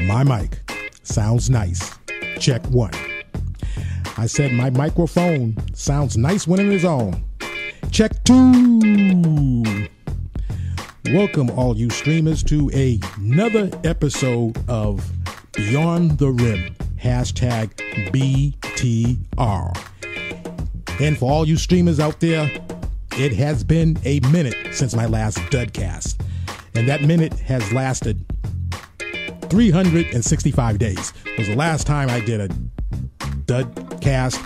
My mic sounds nice. Check one. I said my microphone sounds nice when it is on. Check two. Welcome all you streamers to another episode of Beyond the Rim. Hashtag BTR. And for all you streamers out there, it has been a minute since my last Dudcast. And that minute has lasted 365 days. It was the last time I did a Dudcast.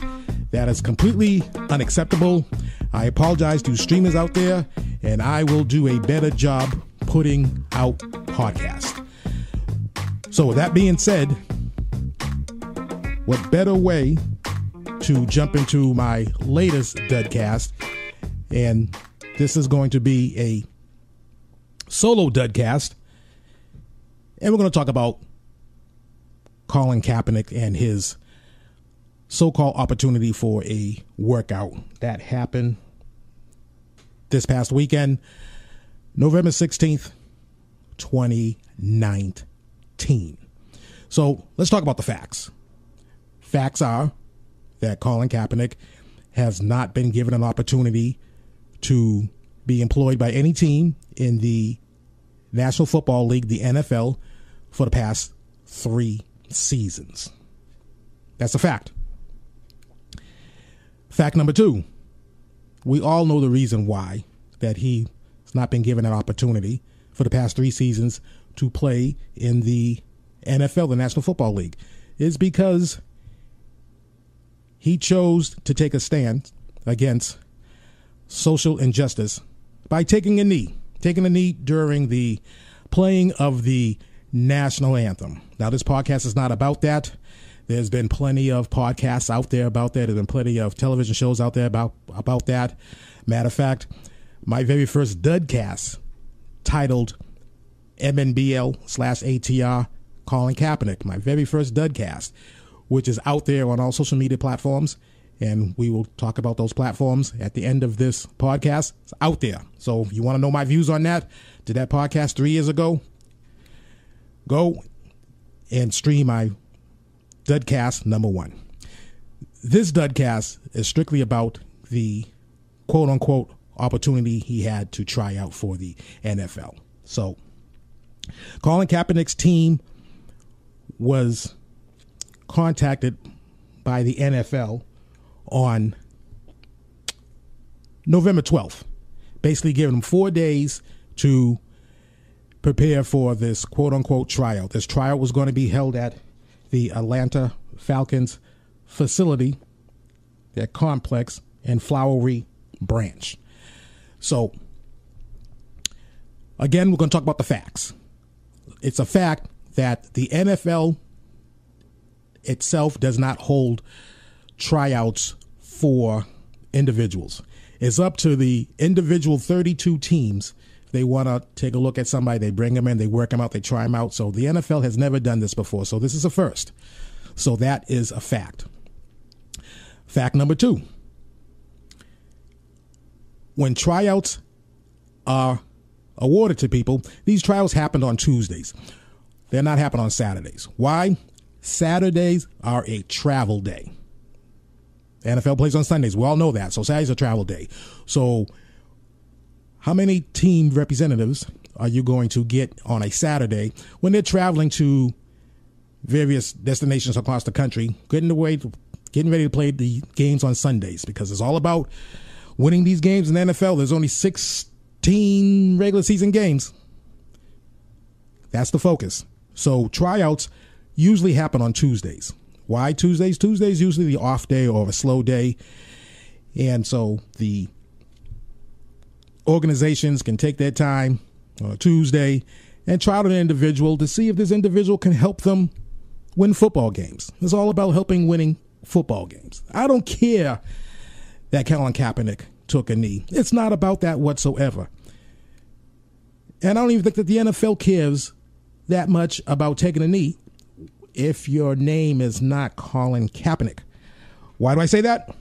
That is completely unacceptable. I apologize to streamers out there, and I will do a better job putting out podcasts. So with that being said, what better way to jump into my latest Dudcast, and this is going to be a solo Dudcast, and we're going to talk about Colin Kapernick and his so-called opportunity for a workout that happened this past weekend, November 16th, 2019. So let's talk about the facts. Facts are that Colin Kaepernick has not been given an opportunity to be employed by any team in the National Football League, the NFL, for the past 3 seasons. That's a fact. Fact number 2, we all know the reason why that he has not been given an opportunity for the past 3 seasons to play in the NFL, the National Football League, is because he chose to take a stand against social injustice by taking a knee during the playing of the national anthem. Now, this podcast is not about that. There's been plenty of podcasts out there about that. There's been plenty of television shows out there about that. Matter of fact, my very first Dudcast titled MNBL/ATR Colin Kaepernick, my very first Dudcast, which is out there on all social media platforms. And we will talk about those platforms at the end of this podcast. It's out there. So if you want to know my views on that, did that podcast 3 years ago, go and stream my Dudcast number 1. This Dudcast is strictly about the quote-unquote opportunity he had to try out for the NFL. So Colin Kaepernick's team was contacted by the NFL on November 12th, basically giving them 4 days to prepare for this quote-unquote tryout. This tryout was going to be held at the Atlanta Falcons facility, their complex in Flowery Branch. So, again, we're going to talk about the facts. It's a fact that the NFL itself does not hold tryouts for individuals. It's up to the individual 32 teams. They want to take a look at somebody, they bring them in, they work them out, they try them out. So the NFL has never done this before. So this is a first. So that is a fact. Fact number 2. When tryouts are awarded to people, these tryouts happened on Tuesdays. They're not happening on Saturdays. Why? Saturdays are a travel day. The NFL plays on Sundays. We all know that. So Saturday's a travel day. So how many team representatives are you going to get on a Saturday when they're traveling to various destinations across the country, getting ready to play the games on Sundays? Because it's all about winning these games in the NFL. There's only 16 regular season games. That's the focus. So tryouts usually happen on Tuesdays. Why Tuesdays? Tuesdays usually the off day or a slow day. And so the organizations can take their time on a Tuesday and try out an individual to see if this individual can help them win football games. It's all about winning football games. I don't care that Colin Kaepernick took a knee. It's not about that whatsoever. And I don't even think that the NFL cares that much about taking a knee if your name is not Colin Kaepernick. Why do I say that?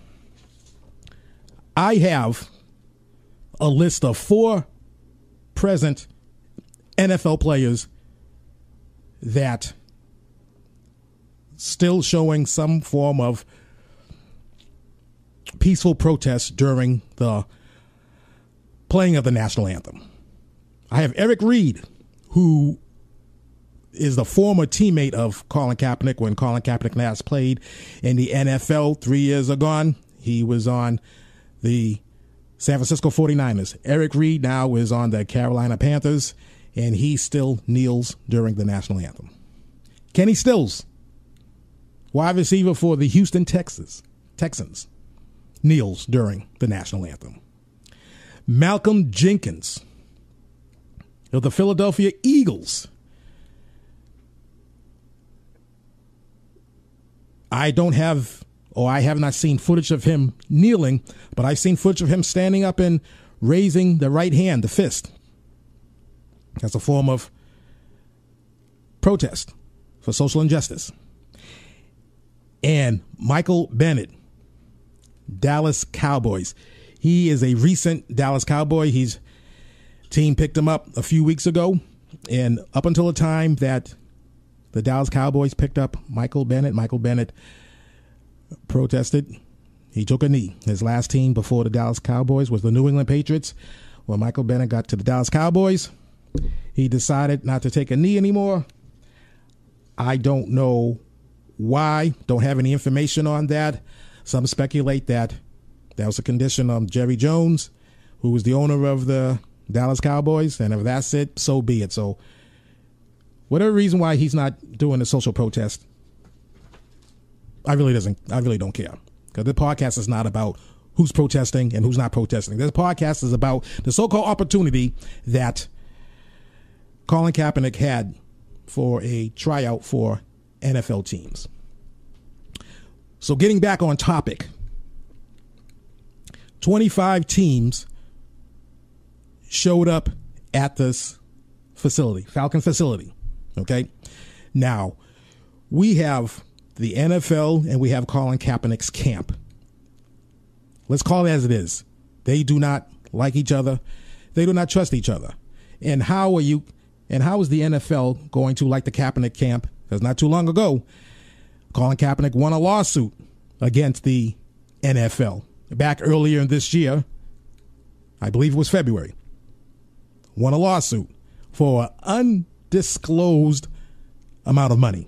I have a list of 4 present NFL players that still showing some form of peaceful protest during the playing of the national anthem. I have Eric Reed, who is the former teammate of Colin Kaepernick when Colin Kaepernick last played in the NFL 3 years ago. He was on the San Francisco 49ers. Eric Reed now is on the Carolina Panthers, and he still kneels during the national anthem. Kenny Stills, wide receiver for the Houston Texans, kneels during the national anthem. Malcolm Jenkins of the Philadelphia Eagles. I have not seen footage of him kneeling, but I've seen footage of him standing up and raising the right hand, the fist, as a form of protest for social injustice. And Michael Bennett, Dallas Cowboys. He is a recent Dallas Cowboy. His team picked him up a few weeks ago, and up until the time that the Dallas Cowboys picked up Michael Bennett protested. He took a knee. His last team before the Dallas Cowboys was the New England Patriots. When Michael Bennett got to the Dallas Cowboys, he decided not to take a knee anymore. I don't know why. Don't have any information on that. Some speculate that was a condition of Jerry Jones, who was the owner of the Dallas Cowboys, and if that's it, so be it. So whatever reason why he's not doing a social protest, I really don't care. Because the podcast is not about who's protesting and who's not protesting. This podcast is about the so-called opportunity that Colin Kaepernick had for a tryout for NFL teams. So getting back on topic, 25 teams showed up at this facility, Falcon facility. Okay. Now, we have the NFL and we have Colin Kaepernick's camp. Let's call it as it is. They do not like each other. They do not trust each other. And how is the NFL going to like the Kaepernick camp? Because not too long ago, Colin Kaepernick won a lawsuit against the NFL. Back earlier in this year, I believe it was February, won a lawsuit for an undisclosed amount of money.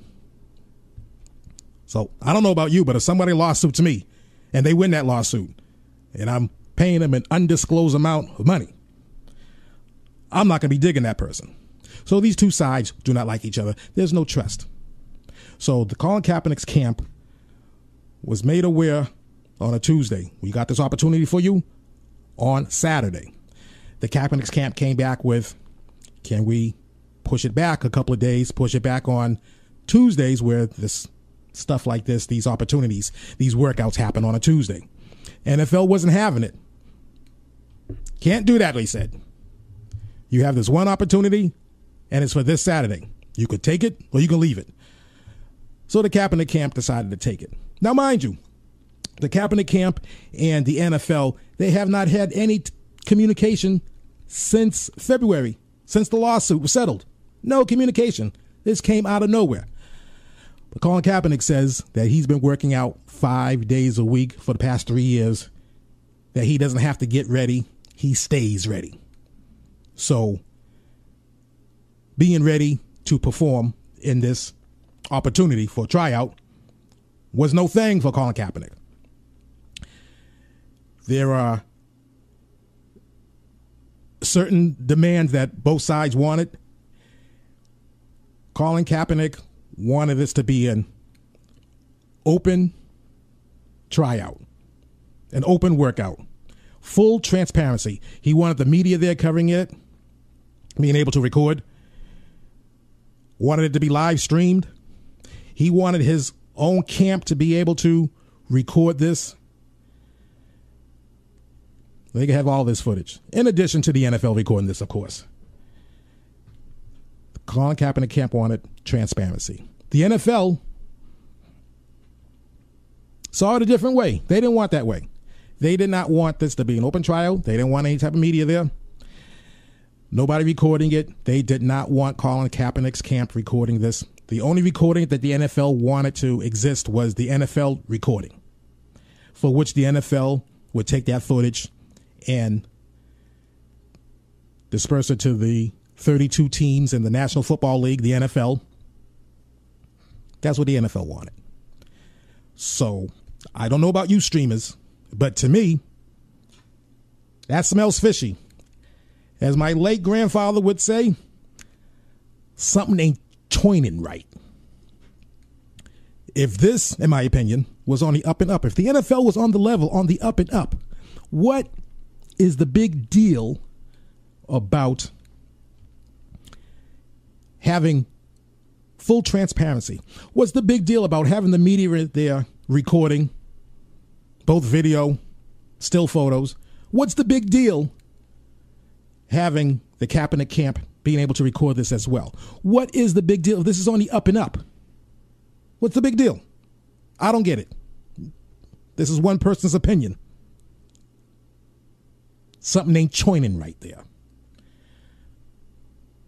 So I don't know about you, but if somebody lawsuits me and they win that lawsuit and I'm paying them an undisclosed amount of money, I'm not going to be digging that person. So these two sides do not like each other. There's no trust. So the Colin Kaepernick's camp was made aware on a Tuesday. We got this opportunity for you on Saturday. The Kaepernick's camp came back with, can we push it back a couple of days, push it back on Tuesdays where this stuff like this, these opportunities, these workouts happen on a Tuesday. NFL wasn't having it. Can't do that, they said. You have this one opportunity and it's for this Saturday. You could take it or you can leave it. So the Kaepernick camp decided to take it. Now, mind you, the Kaepernick camp and the NFL, they have not had any communication since February, since the lawsuit was settled. No communication. This came out of nowhere. But Colin Kaepernick says that he's been working out 5 days a week for the past 3 years, that he doesn't have to get ready. He stays ready. So being ready to perform in this opportunity for a tryout was no thing for Colin Kaepernick. There are certain demands that both sides wanted. Colin Kaepernick wanted this to be an open tryout, an open workout, full transparency. He wanted the media there covering it, being able to record, wanted it to be live streamed. He wanted his own camp to be able to record this. They could have all this footage, in addition to the NFL recording this, of course. The Colin Kaepernick camp wanted transparency. The NFL saw it a different way. They didn't want that way. They did not want this to be an open trial. They didn't want any type of media there. Nobody recording it. They did not want Colin Kaepernick's camp recording this. The only recording that the NFL wanted to exist was the NFL recording, for which the NFL would take that footage and disperse it to the 32 teams in the National Football League, the NFL. That's what the NFL wanted. So I don't know about you streamers, but to me, that smells fishy. As my late grandfather would say, something ain't joining right. If this, in my opinion, was on the up and up, if the NFL was on the level, on the up and up, what is the big deal about having full transparency? What's the big deal about having the media there recording both video, still photos? What's the big deal having the Kaepernick camp being able to record this as well? What is the big deal? This is on the up and up. What's the big deal? I don't get it. This is one person's opinion. Something ain't joining right there.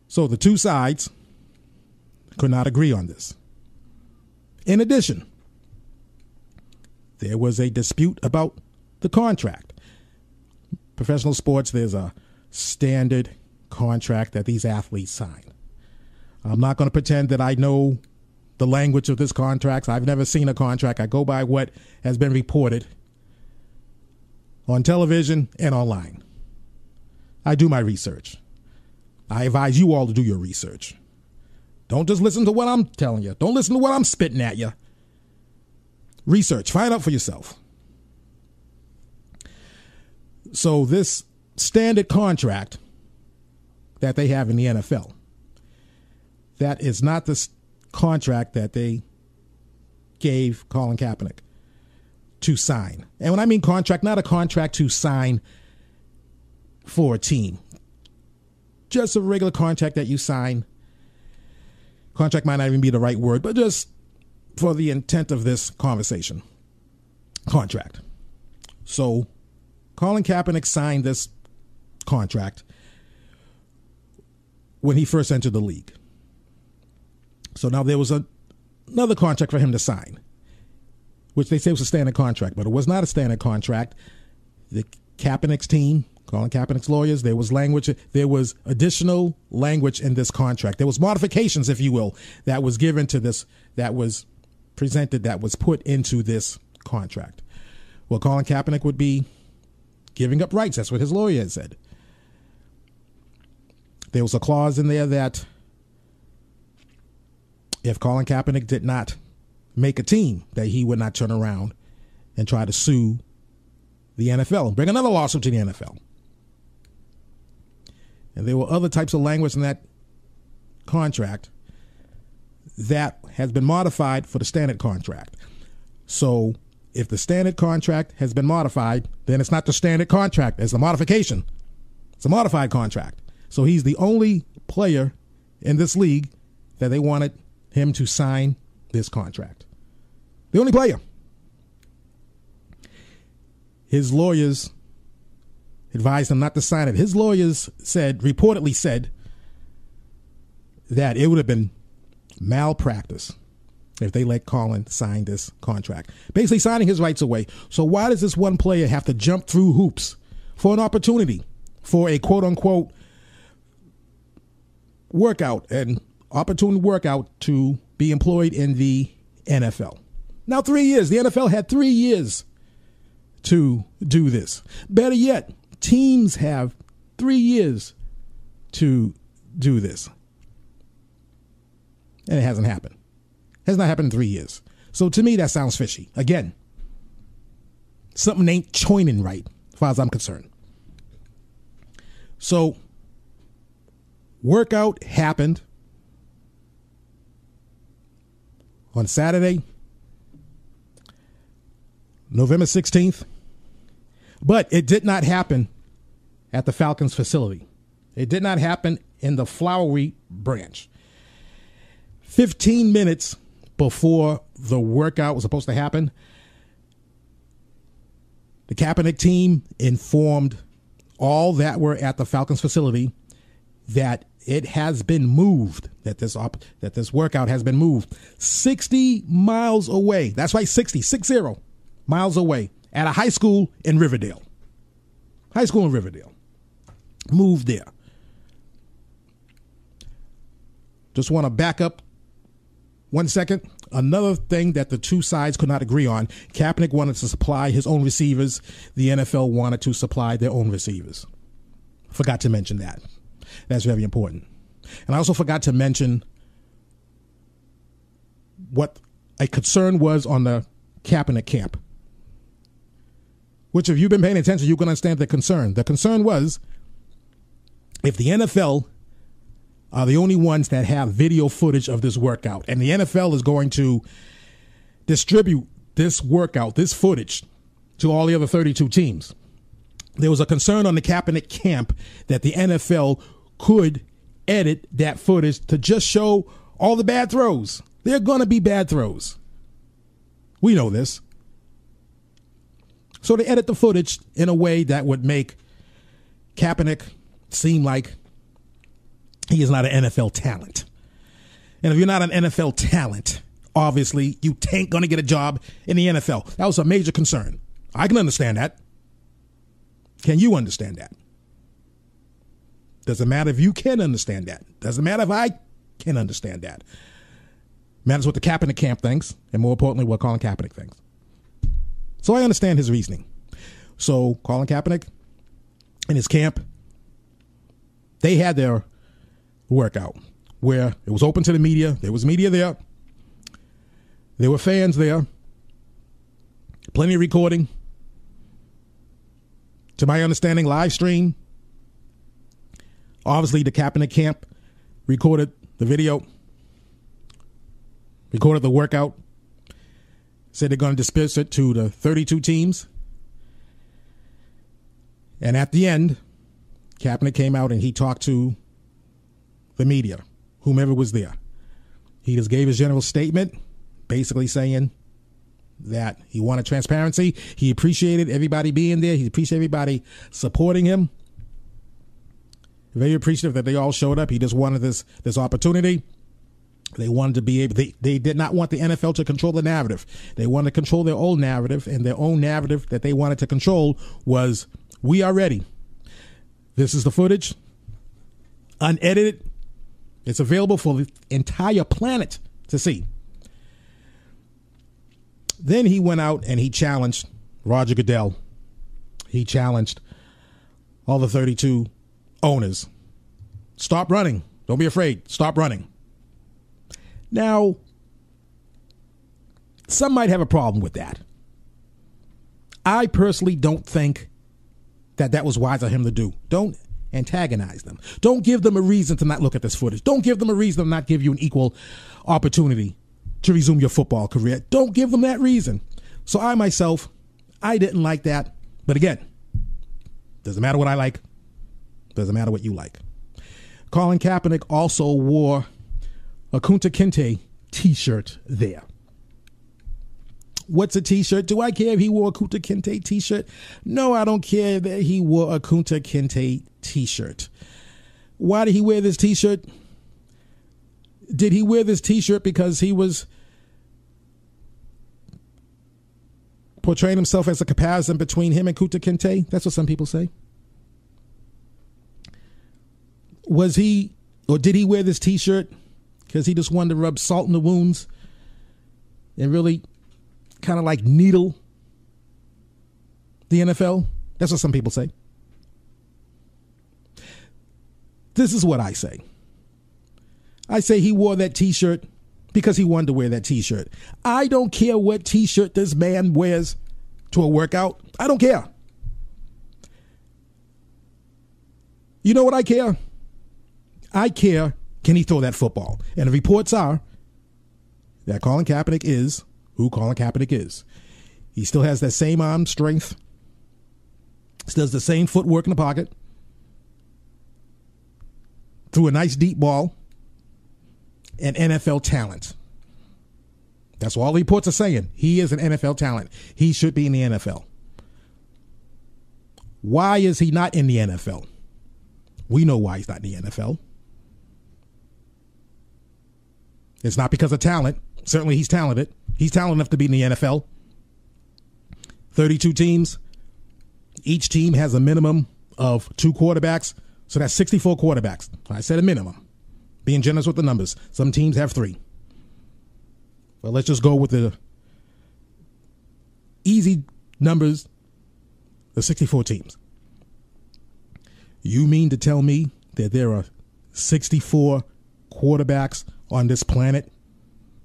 So the two sides could not agree on this. In addition, there was a dispute about the contract. Professional sports, there's a standard contract that these athletes sign. I'm not going to pretend that I know the language of this contract. I've never seen a contract. I go by what has been reported on television and online. I do my research. I advise you all to do your research. Don't just listen to what I'm telling you. Don't listen to what I'm spitting at you. Research. Find out for yourself. So this standard contract that they have in the NFL, that is not the contract that they gave Colin Kaepernick to sign. And when I mean contract, not a contract to sign for a team. Just a regular contract that you sign. Contract might not even be the right word, but just for the intent of this conversation. Contract. So Colin Kaepernick signed this contract when he first entered the league. So now there was another contract for him to sign, which they say was a standard contract, but it was not a standard contract. The Kaepernick's team, Colin Kaepernick's lawyers, there was additional language in this contract. There was modifications, if you will, that was given to this, that was presented, that was put into this contract. Well, Colin Kaepernick would be giving up rights. That's what his lawyer had said. There was a clause in there that if Colin Kaepernick did not make a team, that he would not turn around and try to sue the NFL and bring another lawsuit to the NFL. And there were other types of language in that contract that has been modified for the standard contract. So if the standard contract has been modified, then it's not the standard contract. It's a modification. It's a modified contract. So he's the only player in this league that they wanted him to sign this contract. The only player. His lawyers advised him not to sign it. His lawyers reportedly said that it would have been malpractice if they let Colin sign this contract, basically signing his rights away. So why does this one player have to jump through hoops for an opportunity for a quote unquote workout, an opportunity workout to be employed in the NFL? Now 3 years. The NFL had 3 years to do this. Better yet, teams have 3 years to do this. And it hasn't happened. It has not happened in 3 years. So to me, that sounds fishy. Again, something ain't joining right, as far as I'm concerned. So, workout happened on Saturday, November 16th, but it did not happen at the Falcons facility. It did not happen in the Flowery branch. 15 minutes before the workout was supposed to happen, the Kaepernick team informed all that were at the Falcons facility that it has been moved, that this workout has been moved 60 miles away. That's right, 60 miles away at a high school in Riverdale. High school in Riverdale. Moved there. Just want to back up 1 second. Another thing that the two sides could not agree on, Kaepernick wanted to supply his own receivers. The NFL wanted to supply their own receivers. Forgot to mention that. That's very important. And I also forgot to mention what a concern was on the Kaepernick camp. Which, if you've been paying attention, you can understand the concern. The concern was, if the NFL are the only ones that have video footage of this workout, and the NFL is going to distribute this workout, this footage, to all the other 32 teams, there was a concern on the Kaepernick camp that the NFL could edit that footage to just show all the bad throws. There are going to be bad throws. We know this. So they edit the footage in a way that would make Kaepernick seem like he is not an NFL talent. And if you're not an NFL talent, obviously you ain't going to get a job in the NFL. That was a major concern. I can understand that. Can you understand that? Doesn't matter if you can understand that. Doesn't matter if I can understand that. Matters what the Kaepernick camp thinks, and more importantly, what Colin Kaepernick thinks. So I understand his reasoning. So Colin Kaepernick and his camp, they had their workout where it was open to the media. There was media there. There were fans there. Plenty of recording. To my understanding, live stream. Obviously, the Kaepernick camp recorded the video, recorded the workout, said they're going to disperse it to the 32 teams. And at the end, Kaepernick came out and he talked to the media, whomever was there. He just gave his general statement, basically saying that he wanted transparency. He appreciated everybody being there. He appreciated everybody supporting him. Very appreciative that they all showed up. He just wanted this opportunity. They wanted to be able, they did not want the NFL to control the narrative. They wanted to control their own narrative, and their own narrative that they wanted to control was, we are ready. This is the footage, unedited. It's available for the entire planet to see. Then he went out and he challenged Roger Goodell. He challenged all the 32 owners. Stop running. Don't be afraid. Stop running. Now, some might have a problem with that. I personally don't think that was wise of him to do. Don't antagonize them. Don't give them a reason to not look at this footage. Don't give them a reason to not give you an equal opportunity to resume your football career. Don't give them that reason. So I myself, I didn't like that. But again, doesn't matter what I like. Doesn't matter what you like. Colin Kaepernick also wore a Kunta Kinte t-shirt there. What's a t-shirt? Do I care if he wore a Kunta Kinte t-shirt? No, I don't care that he wore a Kunta Kinte t-shirt. Why did he wear this t-shirt? Did he wear this t-shirt because he was portraying himself as a comparison between him and Kunta Kinte? That's what some people say. Was he, or did he wear this t-shirt because he just wanted to rub salt in the wounds and really kind of like needle the NFL? That's what some people say. This is what I say. I say he wore that t-shirt because he wanted to wear that t-shirt. I don't care what t-shirt this man wears to a workout. I don't care. You know what I care? I care, can he throw that football? And the reports are that Colin Kaepernick is who Colin Kaepernick is. He still has that same arm strength. Still has the same footwork in the pocket. Threw a nice deep ball. And NFL talent. That's what all the reports are saying. He is an NFL talent. He should be in the NFL. Why is he not in the NFL? We know why he's not in the NFL. It's not because of talent. Certainly he's talented. He's talented enough to be in the NFL. 32 teams. Each team has a minimum of 2 quarterbacks. So that's 64 quarterbacks. I said a minimum. Being generous with the numbers. Some teams have 3. But let's just go with the easy numbers. The 64 teams. You mean to tell me that there are 64 quarterbacks on this planet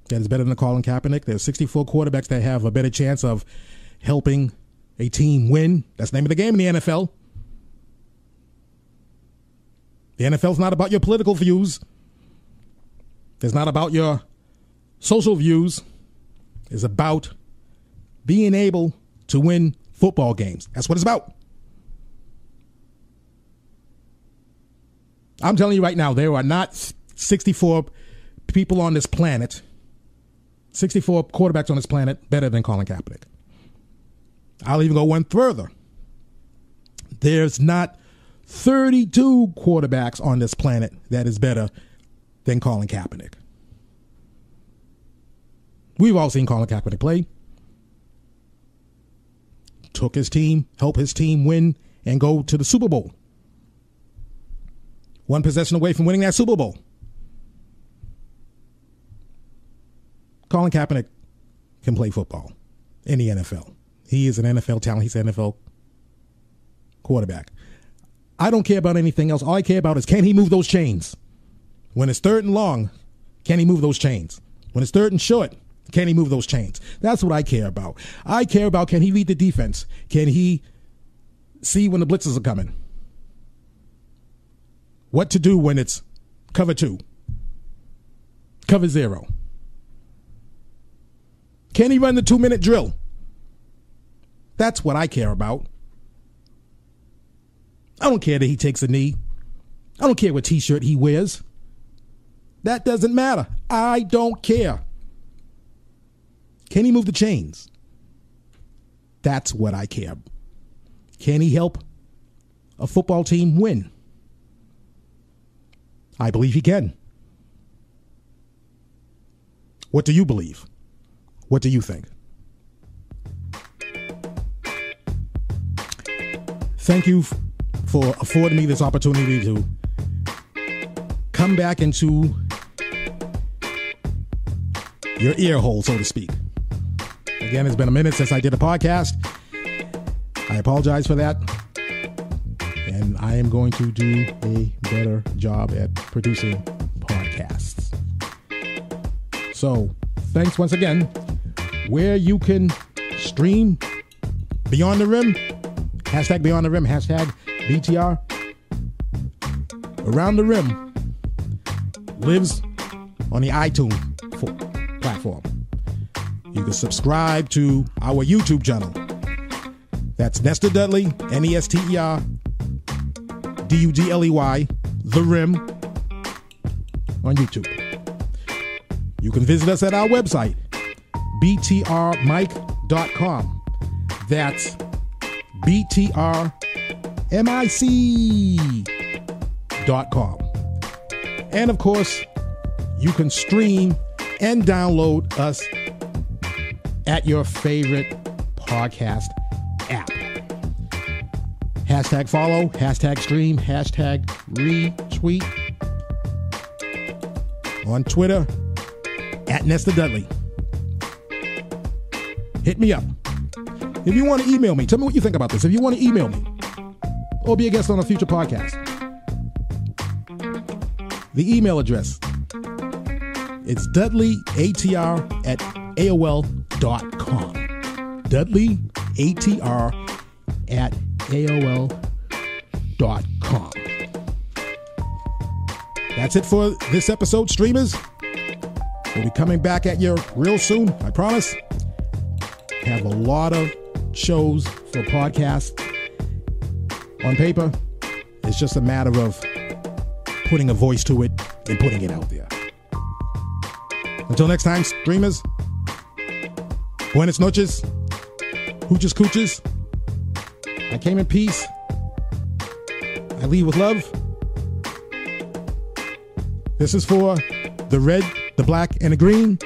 that is better than Colin Kaepernick? There are 64 quarterbacks that have a better chance of helping a team win. That's the name of the game in the NFL. The NFL is not about your political views. It's not about your social views. It's about being able to win football games. That's what it's about. I'm telling you right now, there are not 64 people on this planet, 64 quarterbacks on this planet better than Colin Kaepernick. I'll even go one further. There's not 32 quarterbacks on this planet that is better than Colin Kaepernick. We've all seen Colin Kaepernick play. Took his team, helped his team win and go to the Super Bowl. One possession away from winning that Super Bowl. Colin Kaepernick can play football in the NFL. He is an NFL talent. He's an NFL quarterback. I don't care about anything else. All I care about is, can he move those chains? When it's 3rd and long, can he move those chains? When it's 3rd and short, can he move those chains? That's what I care about. I care about, can he read the defense? Can he see when the blitzes are coming? What to do when it's cover 2, cover 0? Can he run the 2-minute drill? That's what I care about. I don't care that he takes a knee. I don't care what T-shirt he wears. That doesn't matter. I don't care. Can he move the chains? That's what I care. Can he help a football team win? I believe he can. What do you believe? What do you think? Thank you for affording me this opportunity to come back into your ear hole, so to speak. Again, it's been a minute since I did a podcast. I apologize for that. And I am going to do a better job at producing podcasts. So, thanks once again. Where you can stream Beyond the Rim, hashtag Beyond the Rim, hashtag BTR. Around the Rim lives on the iTunes platform. You can subscribe to our YouTube channel. That's Nestor Dudley, Nester Dudley, The Rim, on YouTube. You can visit us at our website, btrmic.com. That's btrmic.com. And of course, you can stream and download us at your favorite podcast app. Hashtag follow, hashtag stream, hashtag retweet. On Twitter, at Nestor Dudley. Hit me up. If you want to email me, tell me what you think about this. If you want to email me or be a guest on a future podcast, the email address, it's dudleyatr@aol.com. dudleyatr@aol.com. That's it for this episode, streamers. We'll be coming back at you real soon, I promise. Have a lot of shows for podcasts on paper. It's just a matter of putting a voice to it and putting it out there. Until next time, streamers, buenas noches, hooches cooches. I came in peace. I leave with love. This is for the red, the black, and the green.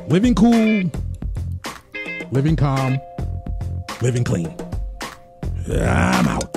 Living cool, living calm, living clean. I'm out.